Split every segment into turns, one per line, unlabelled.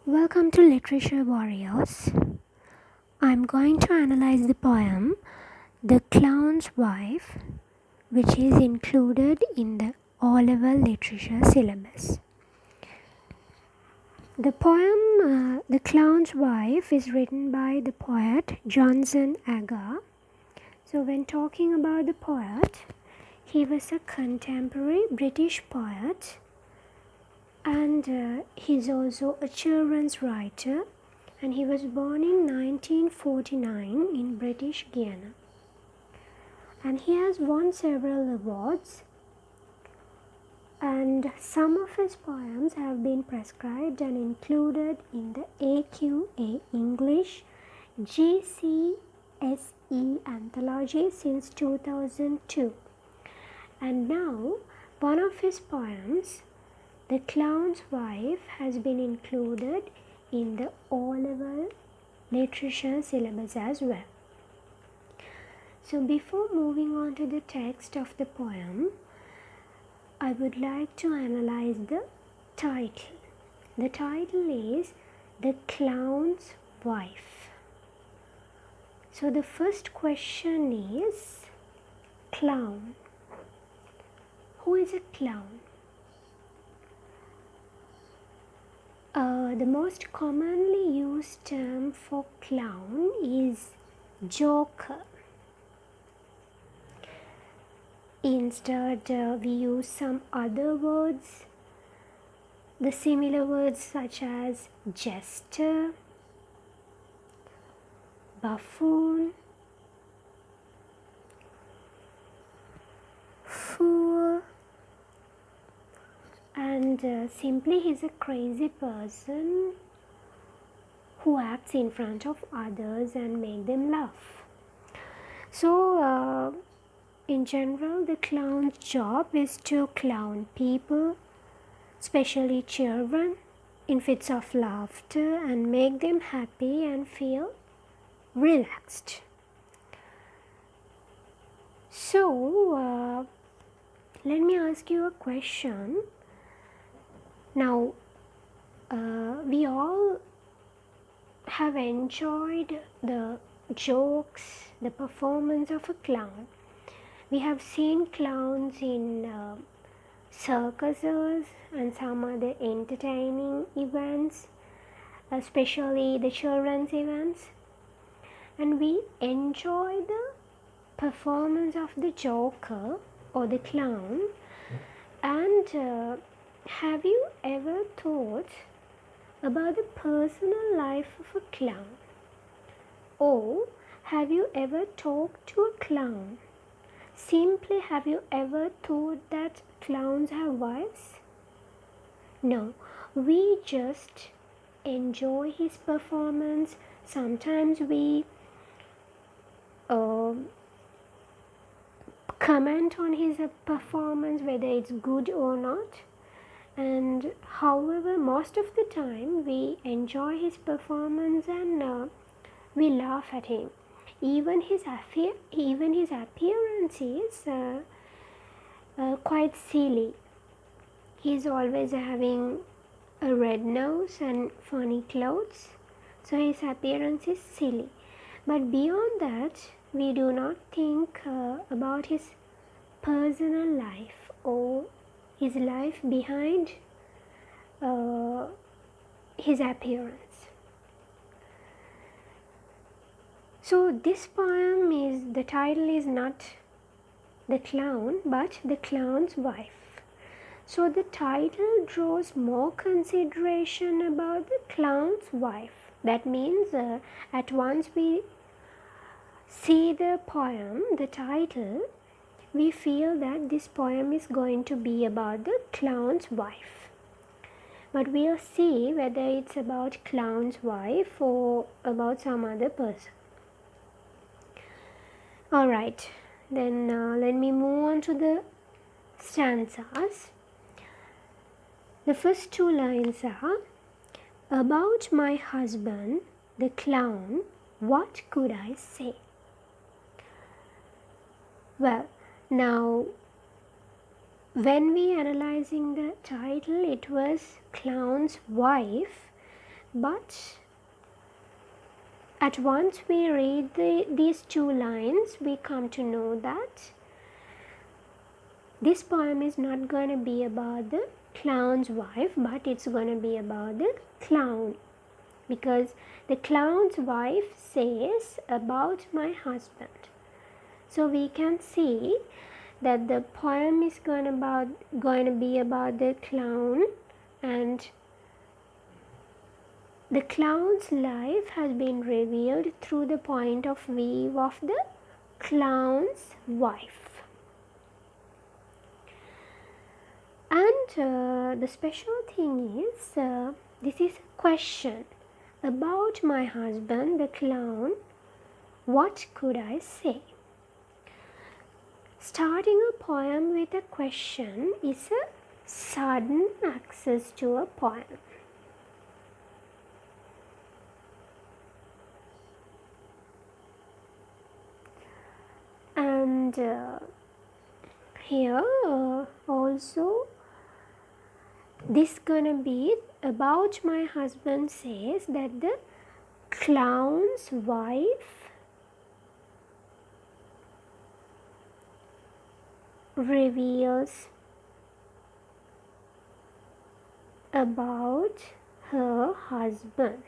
Welcome to Literature Warriors. I'm going to analyze the poem The Clown's Wife, which is included in the O-level literature syllabus. The poem The Clown's Wife is written by the poet Johnson Agard. So when talking about the poet, he was a contemporary British poet and he's also a children's writer, and he was born in 1949 in British Guiana, and he has won several awards, and some of his poems have been prescribed and included in the AQA English GCE anthology since 2002. And now one of his poems, The Clown's Wife, has been included in the O-level literature syllabus as well. So before moving on to the text of the poem, I would like to analyze the title. The title is The Clown's Wife. So the first question is clown. Who is a clown? The most commonly used term for clown is joker. Instead, we use some other words, the similar words such as jester, buffoon, fool, and simply he's a crazy person who acts in front of others and make them laugh. So in general, the clown's job is to clown people, especially children, in fits of laughter and make them happy and feel relaxed. So let me ask you a question. Now, we all have enjoyed the jokes, the performance of a clown. We have seen clowns in circuses and some other entertaining events, especially the children's events, and we enjoy the performance of the joker or the clown. And have you ever thought about the personal life of a clown? Or have you ever talked to a clown? Simply, have you ever thought that clowns have wives? No, we just enjoy his performance. Sometimes we comment on his performance, whether it's good or not. And however, most of the time we enjoy his performance and we laugh at him. Even his appearance is quite silly. He's always having a red nose and funny clothes, so his appearance is silly. But beyond that, we do not think about his personal life or his life behind his appearance. So this poem the title is not The Clown, but The Clown's Wife. So the title draws more consideration about the clown's wife. That means at once we see the poem, the title, we feel that this poem is going to be about the clown's wife. But we'll see whether it's about clown's wife or about some other person. Alright, then let me move on to the stanzas. The first two lines are, about my husband, the clown, what could I say? Well, now when we analyzing the title, it was Clown's Wife, But at once we read these two lines, we come to know that this poem is not going to be about the clown's wife, but it's going to be about the clown, because the clown's wife says about my husband. So we can see that the poem is going to be about the clown, and the clown's life has been revealed through the point of view of the clown's wife. And the special thing is, this is a question about my husband, the clown. What could I say? Starting a poem with a question is a sudden access to a poem. And here also this gonna be about my husband says that the clown's wife reveals about her husband.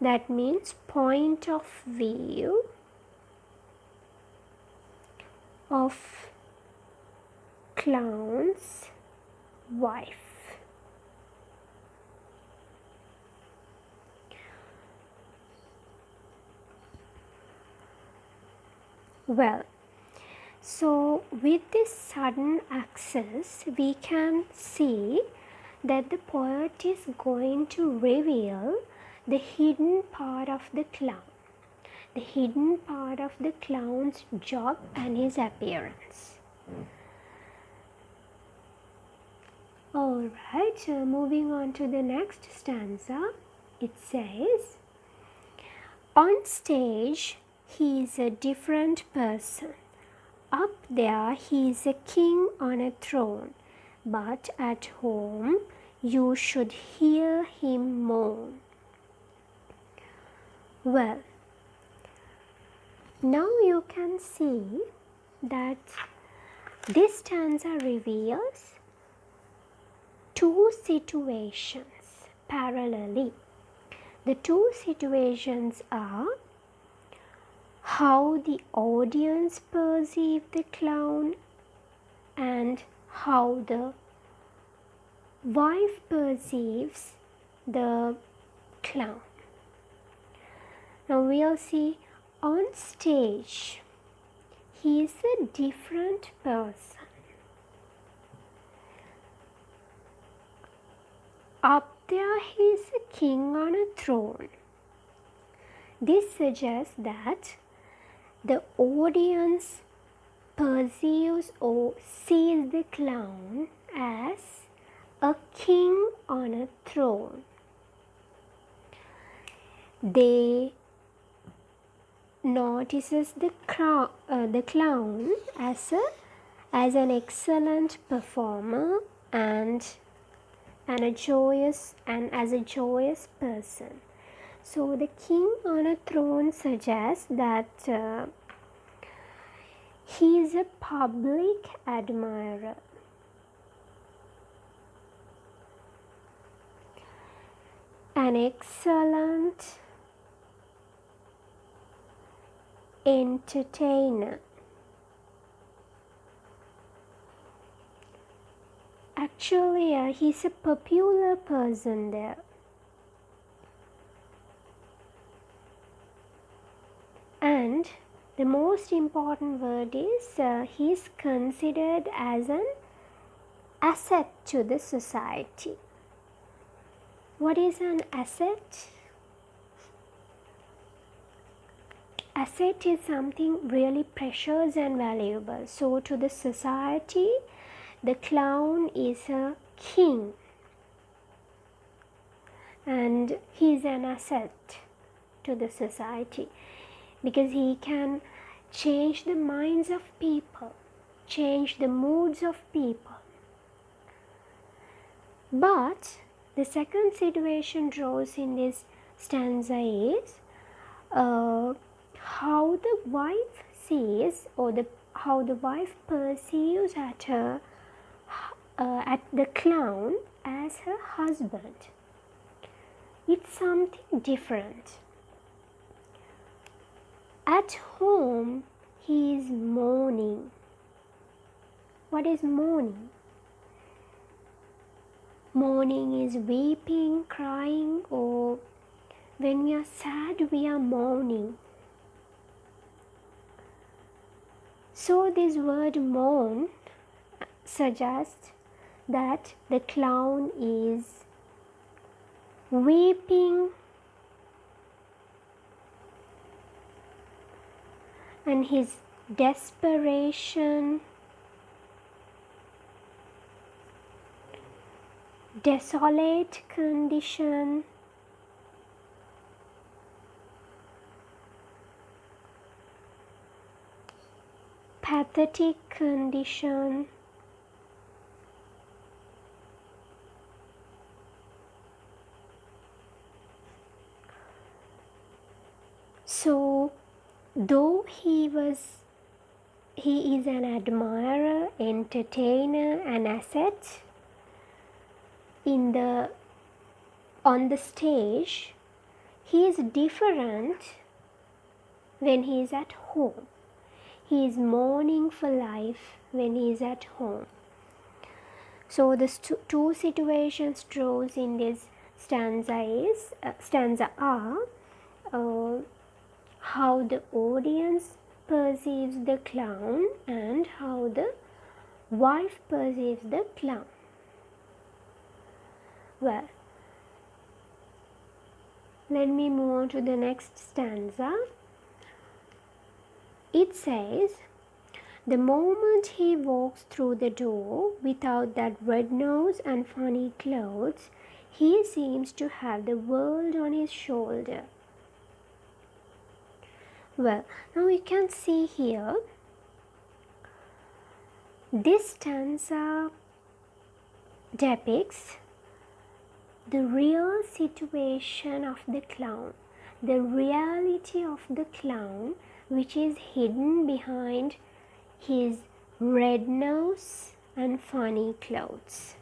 That means point of view of clown's wife. Well, so with this sudden access, we can see that the poet is going to reveal the hidden part of the clown, the hidden part of the clown's job and his appearance. Alright, moving on to the next stanza, it says, on stage he is a different person. Up there he is a king on a throne, but at home you should hear him moan. Well, now you can see that this stanza reveals two situations parallelly. The two situations are how the audience perceive the clown and how the wife perceives the clown. Now we'll see on stage he is a different person. Up there he is a king on a throne. This suggests that the audience perceives or sees the clown as a king on a throne. They notices the clown as an excellent performer and a joyous person. So the king on a throne suggests that he is a public admirer. An excellent entertainer. Actually, he's a popular person there. And the most important word is he's considered as an asset to the society. What is an asset? Asset is something really precious and valuable. So to the society, the clown is a king and he is an asset to the society because he can change the minds of people, change the moods of people. But the second situation draws in this stanza is how the wife sees, or how the wife perceives at the clown as her husband. It's something different. At home, he is mourning. What is mourning? Mourning is weeping, crying, or when we are sad, we are mourning. So this word mourn suggests that the clown is weeping and his desperation, desolate condition, pathetic condition, so though he is an admirer, entertainer, an asset on the stage, he is different when he is at home. He is mourning for life when he is at home. So the two situations draws in this stanza are how the audience perceives the clown and how the wife perceives the clown. Well, let me move on to the next stanza. It says, the moment he walks through the door without that red nose and funny clothes, he seems to have the world on his shoulder. Well, now we can see here, this stanza depicts the real situation of the clown, the reality of the clown, which is hidden behind his red nose and funny clothes.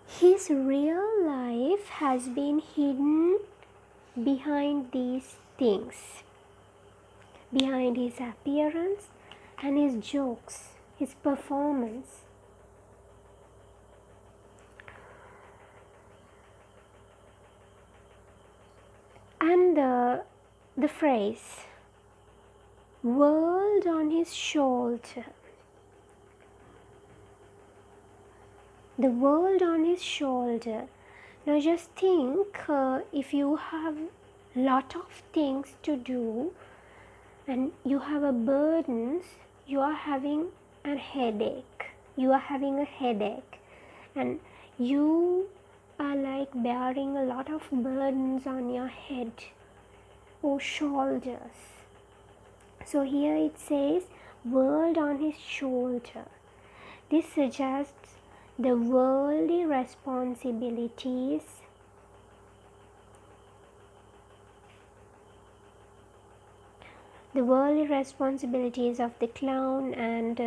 His real life has been hidden behind these things, behind his appearance and his jokes, his performance. And the phrase, world on his shoulder. The world on his shoulder. Now just think, if you have lot of things to do and you have a burdens, you are having a headache. You are having a headache and you are like bearing a lot of burdens on your head or shoulders. So here it says world on his shoulder. This suggests the worldly responsibilities, of the clown and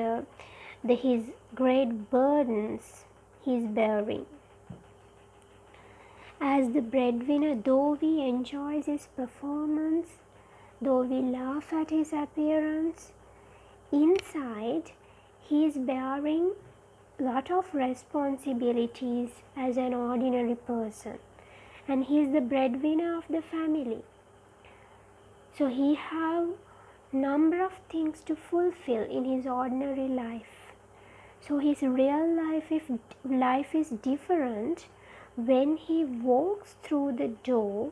his great burdens he is bearing. As the breadwinner, though we enjoy his performance, though we laugh at his appearance, inside he is bearing lot of responsibilities as an ordinary person, and he is the breadwinner of the family. So he have number of things to fulfill in his ordinary life. So his real life is different when he walks through the door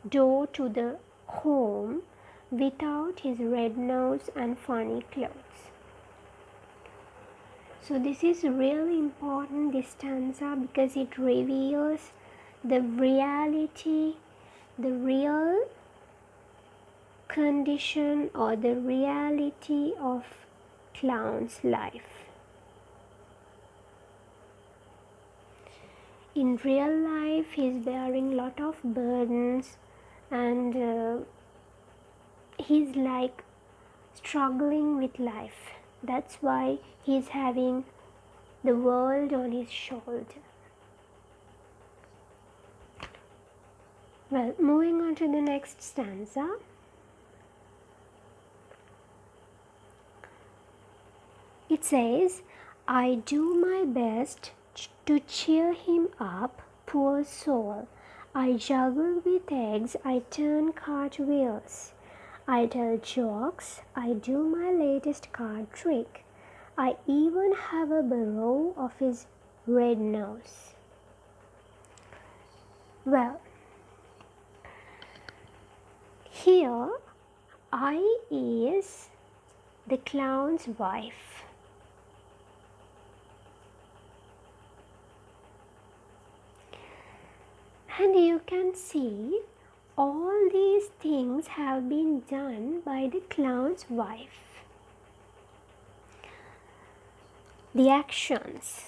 to the home without his red nose and funny clothes. So this is really important, this stanza, because it reveals the reality, the real condition or the reality of clown's life. In real life, he's bearing lot of burdens, and he's like struggling with life. That's why he's having the world on his shoulder. Well, moving on to the next stanza. It says, I do my best to cheer him up, poor soul. I juggle with eggs, I turn cartwheels. I tell jokes, I do my latest card trick. I even have a borrow of his red nose. Well, here I is the clown's wife. And you can see all these things have been done by the clown's wife. The actions: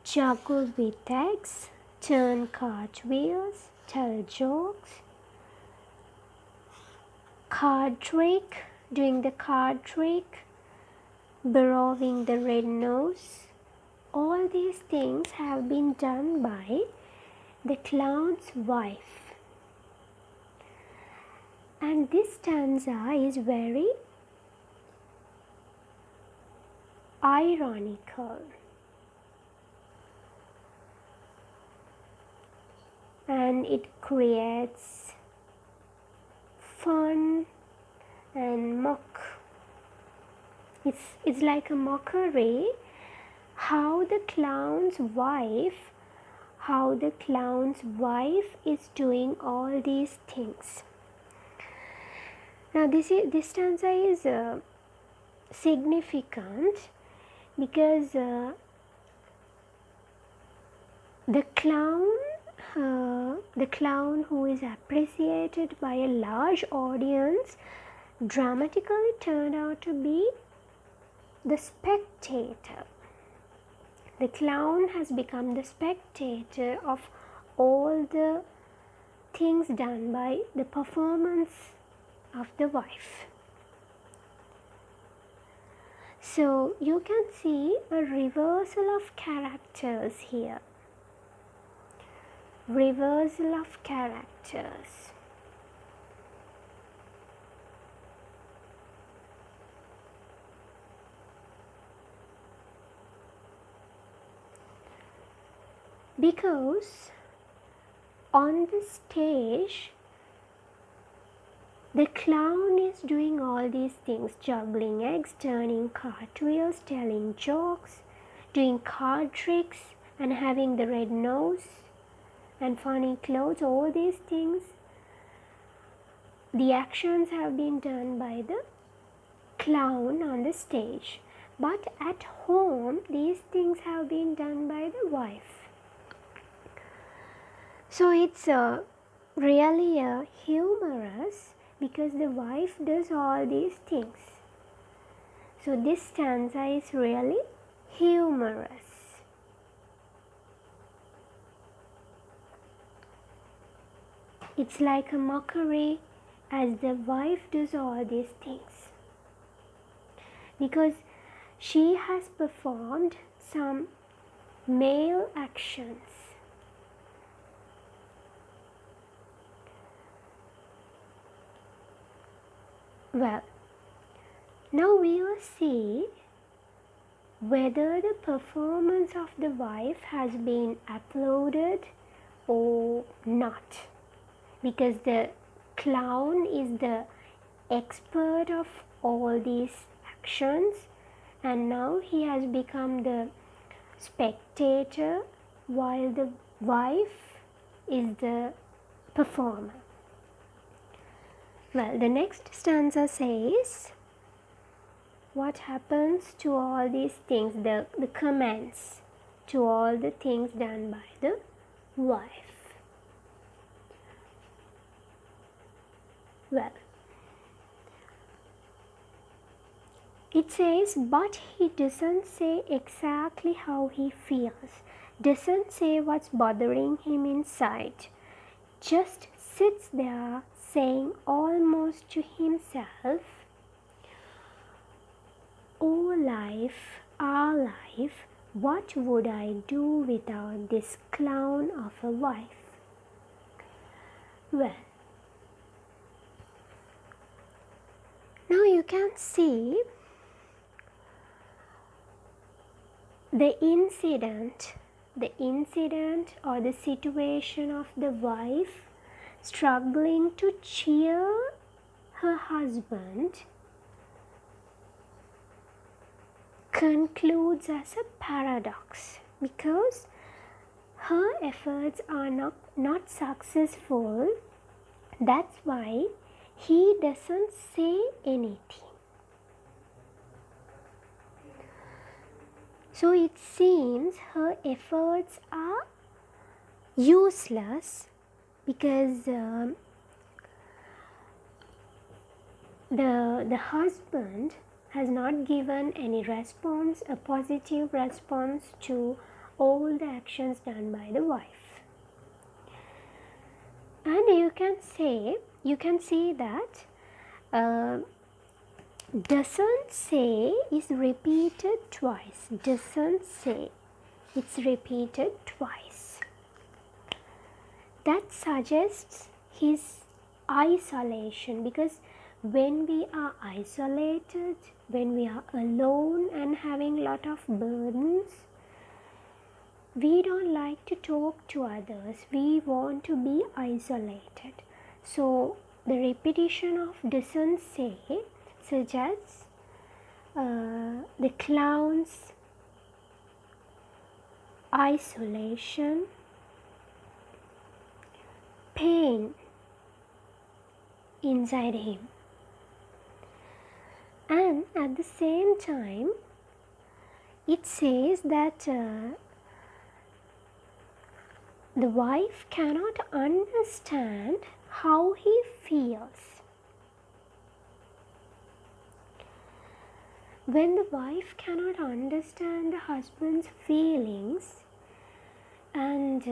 juggle with eggs, turn cartwheels, tell jokes, card trick, doing the card trick, borrowing the red nose. All these things have been done by the clown's wife. And this stanza is very ironical. And it creates fun and mock. It's like a mockery how the clown's wife is doing all these things. Now this stanza is significant because the clown who is appreciated by a large audience dramatically turned out to be the spectator. The clown has become the spectator of all the things done by the performance of the wife. So you can see a reversal of characters here. Reversal of characters. Because on the stage, the clown is doing all these things, juggling eggs, turning cartwheels, telling jokes, doing card tricks, and having the red nose and funny clothes. All these things, the actions have been done by the clown on the stage. But at home, these things have been done by the wife. So it's really humorous because the wife does all these things. So this stanza is really humorous. It's like a mockery as the wife does all these things. Because she has performed some male actions. Well, now we will see whether the performance of the wife has been uploaded or not, because the clown is the expert of all these actions and now he has become the spectator while the wife is the performer. Well, the next stanza says, what happens to all these things, the comments to all the things done by the wife. Well, It says, but he doesn't say exactly how he feels, doesn't say what's bothering him inside, just sits there saying almost to himself, "Oh life, our life, what would I do without this clown of a wife?" Well, now you can see the incident or the situation of the wife struggling to cheer her husband concludes as a paradox, because her efforts are not successful. That's why he doesn't say anything. So it seems her efforts are useless because the husband has not given any response, a positive response to all the actions done by the wife. And you can see that doesn't say is repeated twice. Doesn't say, it's repeated twice. That suggests his isolation, because when we are isolated, when we are alone and having a lot of burdens, we don't like to talk to others. We want to be isolated. So the repetition of doesn't say suggests the clown's isolation, pain inside him. And at the same time, it says that the wife cannot understand how he feels. When the wife cannot understand the husband's feelings, and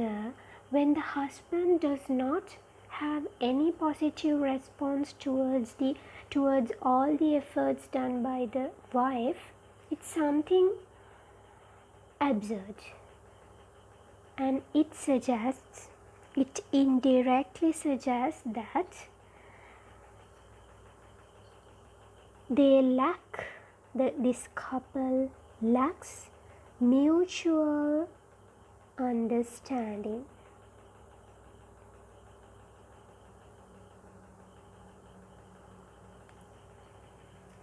when the husband does not have any positive response towards all the efforts done by the wife, it's something absurd. And it indirectly suggests that this couple lacks mutual understanding.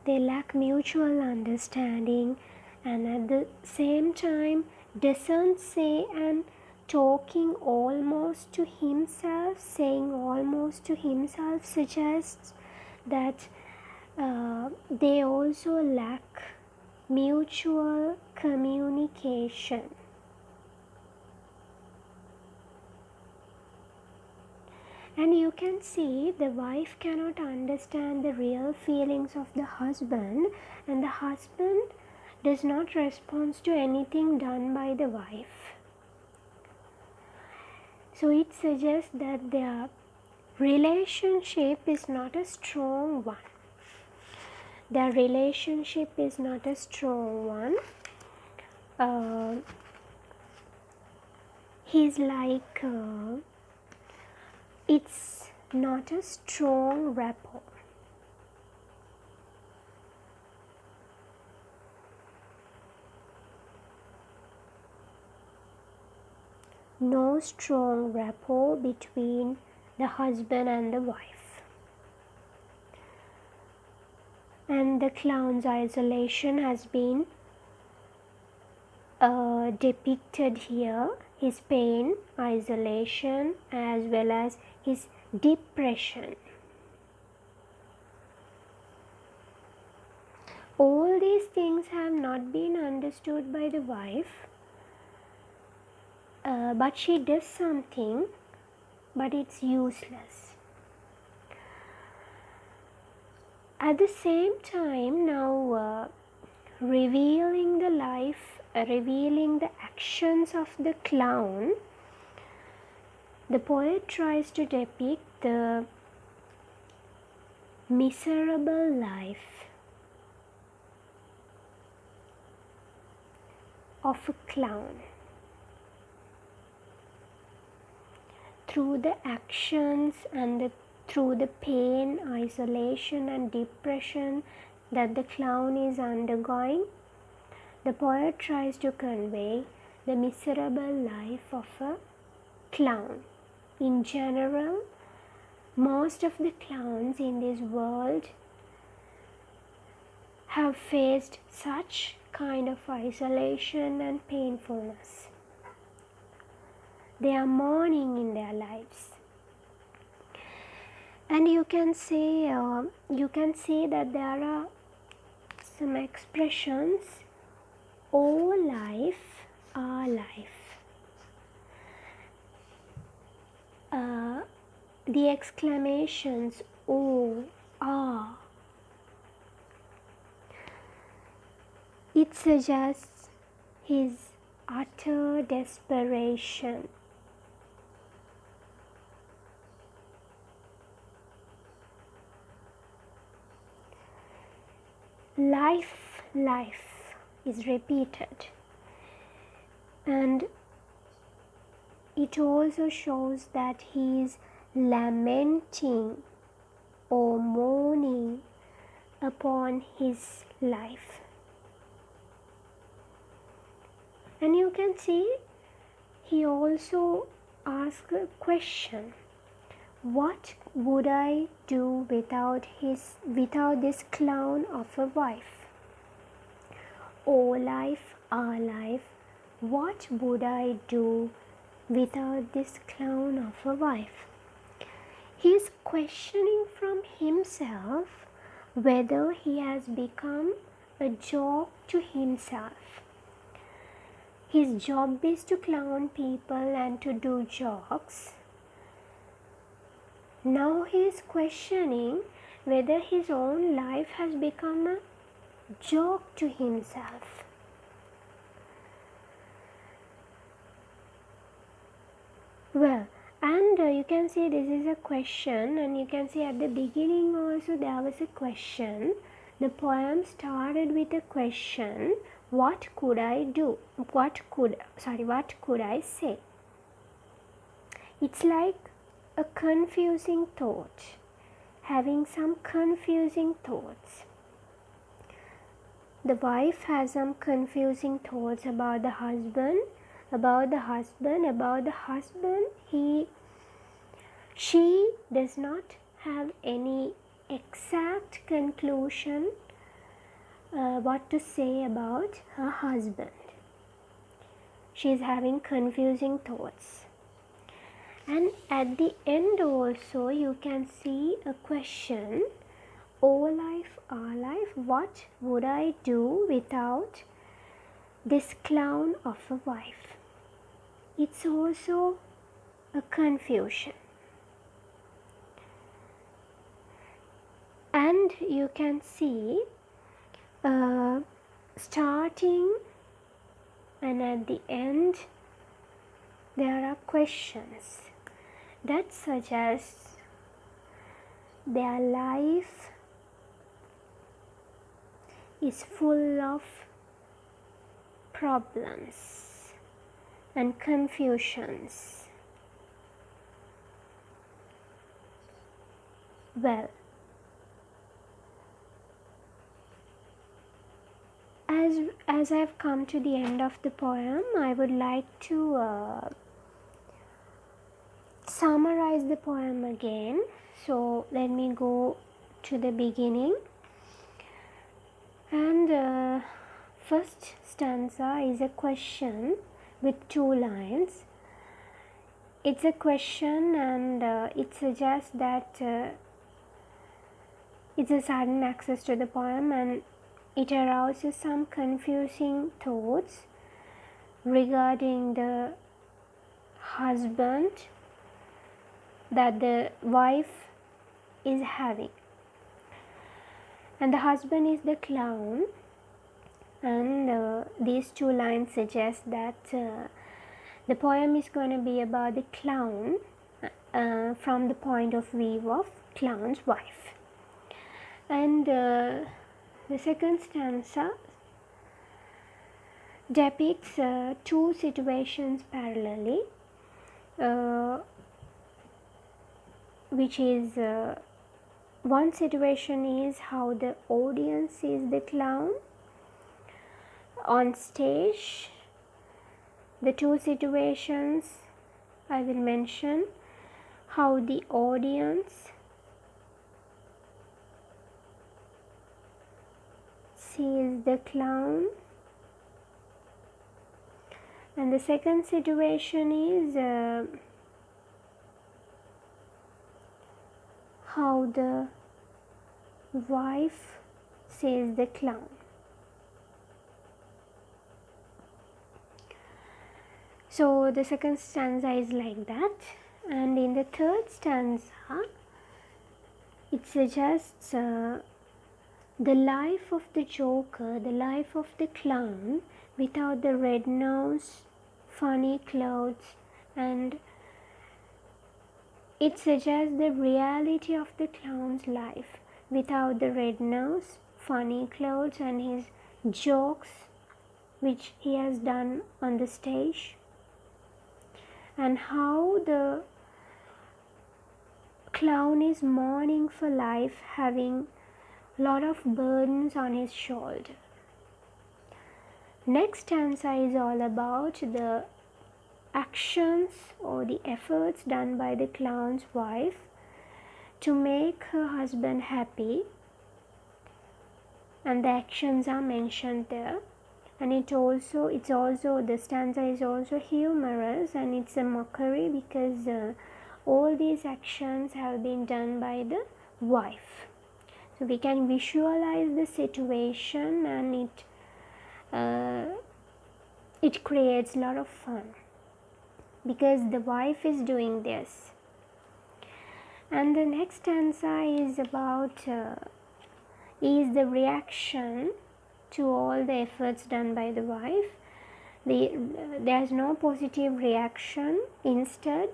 They lack mutual understanding, and at the same time doesn't say, and talking almost to himself, saying almost to himself suggests that they also lack mutual communication. And you can see the wife cannot understand the real feelings of the husband, and the husband does not respond to anything done by the wife. So it suggests that their relationship is not a strong one. Their relationship is not a strong one. He's like, it's not a strong rapport. No strong rapport between the husband and the wife. And the clown's isolation has been depicted here. His pain, isolation, as well as his depression. All these things have not been understood by the wife, but she does something, but it's useless. At the same time, now revealing the actions of the clown, the poet tries to depict the miserable life of a clown through the actions and through the pain, isolation and depression that the clown is undergoing. The poet tries to convey the miserable life of a clown. In general, most of the clowns in this world have faced such kind of isolation and painfulness. They are mourning in their lives. And you can say that there are some expressions, "O life, our life." The exclamations "O, ah," it suggests his utter desperation. Life, life is repeated, and it also shows that he is lamenting or mourning upon his life. And you can see he also asks a question: what would I do without this clown of a wife? O life, our life, what would I do without this clown of a wife? He is questioning from himself whether he has become a joke to himself. His job is to clown people and to do jokes. Now he is questioning whether his own life has become a joke to himself. Well, and you can see this is a question, and you can see at the beginning also there was a question. The poem started with a question: what could I do? What could I say? It's like a confusing thought, having some confusing thoughts. The wife has some confusing thoughts about the husband. She does not have any exact conclusion what to say about her husband. She is having confusing thoughts. And at the end also you can see a question: O life, our life, what would I do without this clown of a wife? It's also a confusion. And you can see starting and at the end there are questions that suggest their life is full of problems and confusions. Well, as I've come to the end of the poem, I would like to summarize the poem again. So let me go to the beginning. And first stanza is a question with 2 lines. It's a question, and it suggests that it's a sudden access to the poem, and it arouses some confusing thoughts regarding the husband that the wife is having. And the husband is the clown, and these two lines suggest that the poem is going to be about the clown from the point of view of clown's wife. And the second stanza depicts two situations parallelly, which is one situation is how the audience sees the clown on stage. The two situations I will mention: how the audience sees the clown, and the second situation is how the wife sees the clown. So the second stanza is like that, and in the third stanza it suggests the life of the joker, the life of the clown without the red nose, funny clothes, and it suggests the reality of the clown's life without the red nose, funny clothes, and his jokes which he has done on the stage, and how the clown is mourning for life, having a lot of burdens on his shoulder. Next stanza is all about the actions or the efforts done by the clown's wife to make her husband happy, and the actions are mentioned there. And the stanza is also humorous, and it's a mockery because all these actions have been done by the wife. So we can visualize the situation, and it creates a lot of fun because the wife is doing this. And the next stanza is about is the reaction to all the efforts done by the wife. There is no positive reaction. Instead,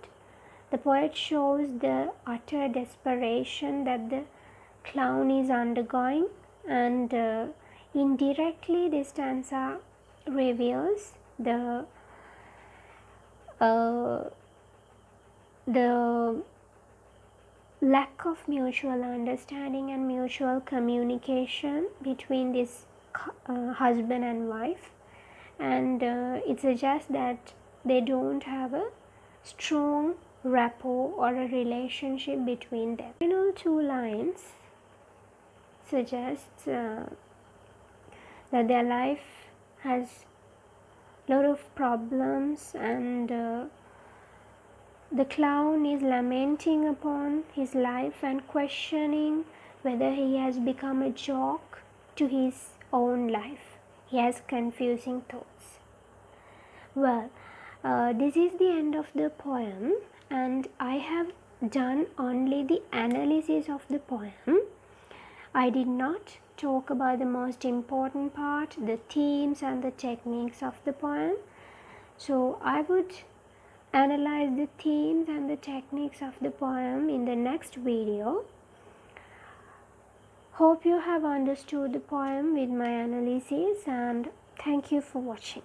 the poet shows the utter desperation that the clown is undergoing, and indirectly this stanza reveals the lack of mutual understanding and mutual communication between this husband and wife, and it suggests that they don't have a strong rapport or a relationship between them. The final two lines suggests that their life has a lot of problems, and the clown is lamenting upon his life and questioning whether he has become a joke to his own life. He has confusing thoughts. Well, this is the end of the poem, and I have done only the analysis of the poem. I did not talk about the most important part, the themes and the techniques of the poem. So I would analyze the themes and the techniques of the poem in the next video. Hope you have understood the poem with my analysis, and thank you for watching.